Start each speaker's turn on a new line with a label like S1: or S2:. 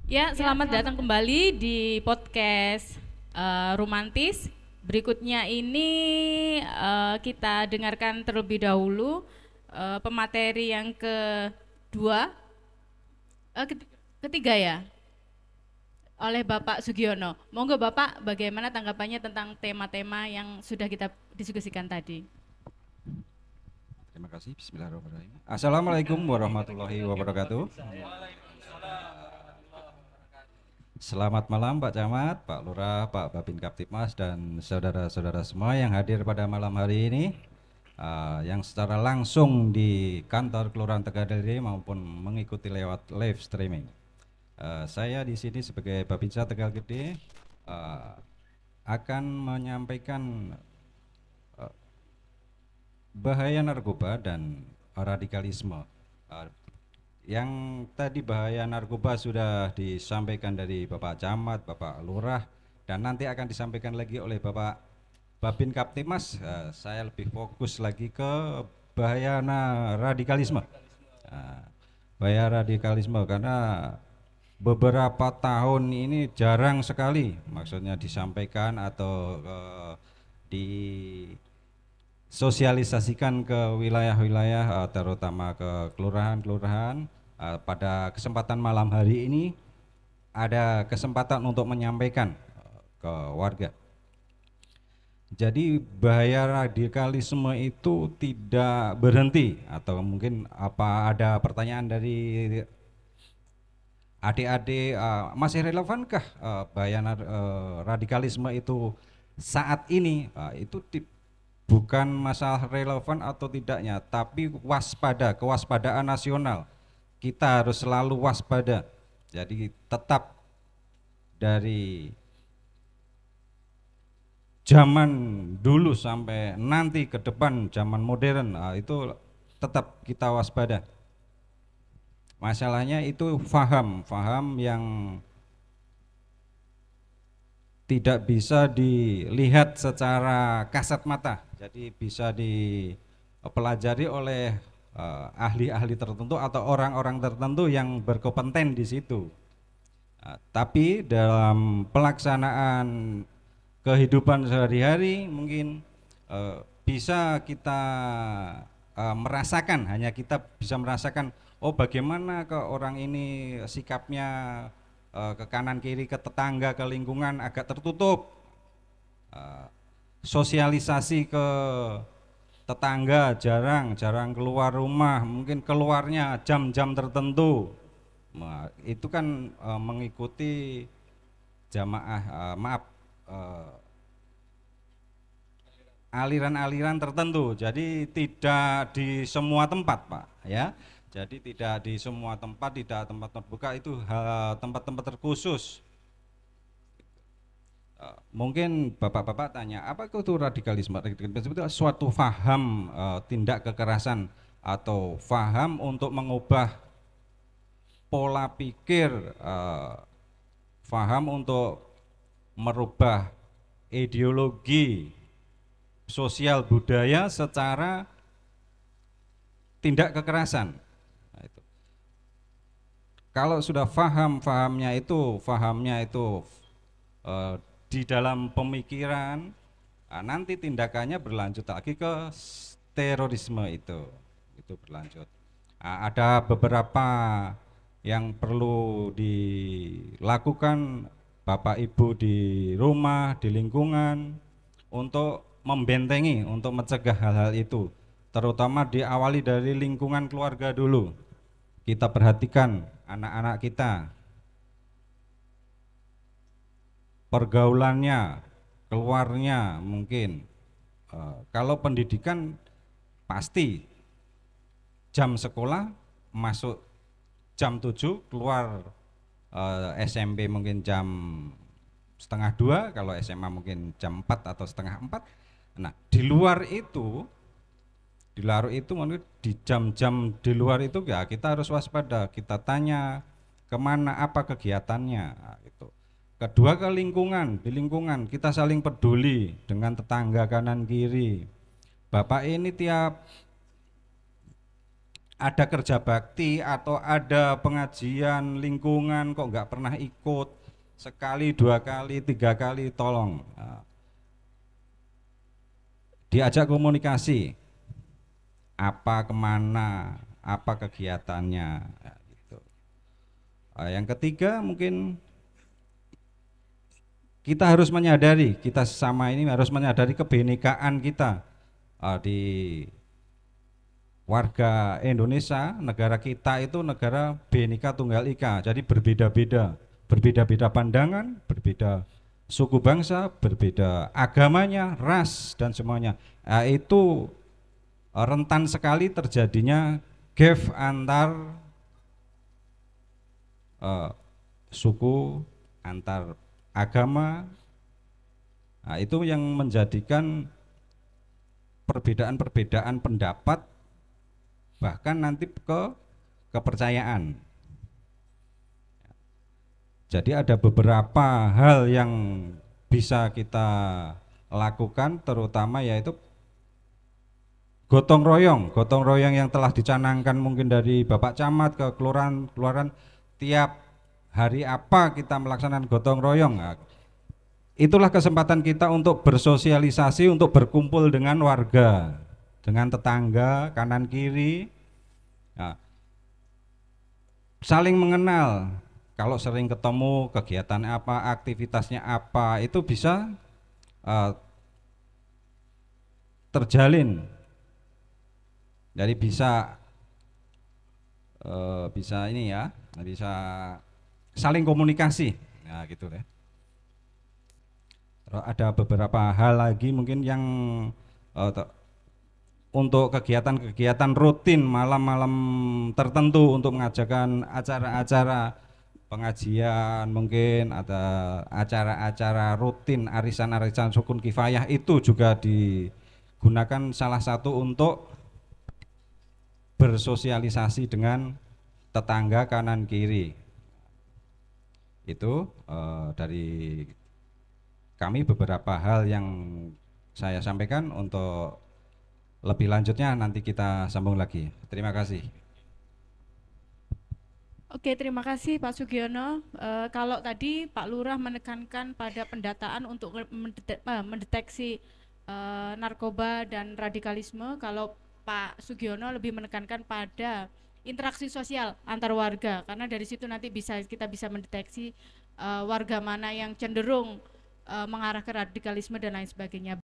S1: Ya, selamat datang kembali di podcast Romantis. Berikutnya ini kita dengarkan terlebih dahulu pemateri yang kedua, ketiga ya, oleh Bapak Sugiono. Monggo Bapak, bagaimana tanggapannya tentang tema-tema yang sudah kita diskusikan tadi?
S2: Terima kasih. Bismillahirrahmanirrahim. Assalamualaikum warahmatullahi wabarakatuh. Selamat malam Pak Camat, Pak Lurah, Pak Babin Kaptipmas, dan saudara-saudara semua yang hadir pada malam hari ini, yang secara langsung di kantor Kelurahan Tegadiri maupun mengikuti lewat live streaming. Saya di sini sebagai Babinsa Tegal Gede akan menyampaikan bahaya narkoba dan radikalisme. Yang tadi bahaya narkoba sudah disampaikan dari Bapak Camat, Bapak Lurah, dan nanti akan disampaikan lagi oleh Bapak Babin Kaptimas. Saya lebih fokus lagi ke bahaya radikalisme. Bahaya radikalisme karena beberapa tahun ini jarang sekali maksudnya disampaikan atau di sosialisasikan ke wilayah-wilayah, terutama ke kelurahan-kelurahan. Pada kesempatan malam hari ini ada kesempatan untuk menyampaikan ke warga. Jadi bahaya radikalisme itu tidak berhenti, atau mungkin apa ada pertanyaan dari adik-adik, masih relevankah bahaya radikalisme itu saat ini? Itu bukan masalah relevan atau tidaknya, tapi kewaspadaan nasional. Kita harus selalu waspada. Jadi tetap dari zaman dulu sampai nanti ke depan zaman modern, itu tetap kita waspada. Masalahnya itu faham yang tidak bisa dilihat secara kasat mata, jadi bisa dipelajari oleh ahli-ahli tertentu atau orang-orang tertentu yang berkompeten di situ. Tapi dalam pelaksanaan kehidupan sehari-hari mungkin bisa kita merasakan, hanya kita bisa merasakan, oh bagaimana ke orang ini sikapnya ke kanan kiri, ke tetangga, ke lingkungan agak tertutup. Sosialisasi ke tetangga jarang keluar rumah, mungkin keluarnya jam-jam tertentu. Nah, itu kan mengikuti jamaah, aliran-aliran tertentu. Jadi tidak di semua tempat, Pak, ya. Jadi tidak di semua tempat, tidak tempat terbuka, itu tempat-tempat terkhusus. Mungkin bapak-bapak tanya, apa itu radikalisme? Radikalisme itu suatu faham tindak kekerasan atau faham untuk mengubah pola pikir, faham untuk merubah ideologi sosial budaya secara tindak kekerasan. Nah, itu. Kalau sudah fahamnya itu di dalam pemikiran, nanti tindakannya berlanjut lagi ke terorisme itu berlanjut. Ada beberapa yang perlu dilakukan Bapak Ibu di rumah, di lingkungan, untuk membentengi, untuk mencegah hal-hal itu, terutama diawali dari lingkungan keluarga dulu. Kita perhatikan anak-anak kita, pergaulannya, keluarnya mungkin. Kalau pendidikan pasti jam sekolah masuk jam 7, keluar SMP mungkin jam setengah 2, kalau SMA mungkin jam 4 atau setengah 4. Nah, di luar itu mungkin di jam-jam di luar itu ya kita harus waspada, kita tanya kemana, apa kegiatannya, gitu. Kedua, ke lingkungan, di lingkungan kita saling peduli dengan tetangga kanan kiri. Bapak ini tiap ada kerja bakti atau ada pengajian lingkungan kok nggak pernah ikut, sekali, dua kali, tiga kali, tolong diajak komunikasi, apa, kemana, apa kegiatannya, ya, gitu. Yang ketiga mungkin kita harus menyadari, kita sesama ini harus menyadari kebinekaan kita di warga Indonesia. Negara kita itu negara Bhinneka Tunggal Ika, jadi berbeda-beda, berbeda-beda pandangan, berbeda suku bangsa, berbeda agamanya, ras dan semuanya. Itu rentan sekali terjadinya gap antar suku, antar agama. Nah, itu yang menjadikan perbedaan-perbedaan pendapat bahkan nanti ke kepercayaan. Jadi ada beberapa hal yang bisa kita lakukan, terutama yaitu gotong royong yang telah dicanangkan mungkin dari Bapak Camat ke kelurahan tiap hari apa kita melaksanakan gotong royong. Nah, itulah kesempatan kita untuk bersosialisasi, untuk berkumpul dengan warga, dengan tetangga kanan kiri. Nah, saling mengenal. Kalau sering ketemu, kegiatan apa, aktivitasnya apa, itu bisa terjalin. Jadi bisa ini ya, bisa saling komunikasi, nah gitu ya. Terus ada beberapa hal lagi mungkin yang untuk kegiatan-kegiatan rutin malam-malam tertentu, untuk mengajarkan acara-acara pengajian, mungkin ada acara-acara rutin, arisan-arisan sukun kifayah, itu juga digunakan salah satu untuk bersosialisasi dengan tetangga kanan kiri. Itu dari kami beberapa hal yang saya sampaikan. Untuk lebih lanjutnya nanti kita sambung lagi. Terima kasih.
S1: Oke, terima kasih Pak Sugiono. Kalau tadi Pak Lurah menekankan pada pendataan untuk mendeteksi narkoba dan radikalisme, kalau Pak Sugiono lebih menekankan pada interaksi sosial antar warga, karena dari situ nanti kita bisa mendeteksi warga mana yang cenderung mengarah ke radikalisme dan lain sebagainya.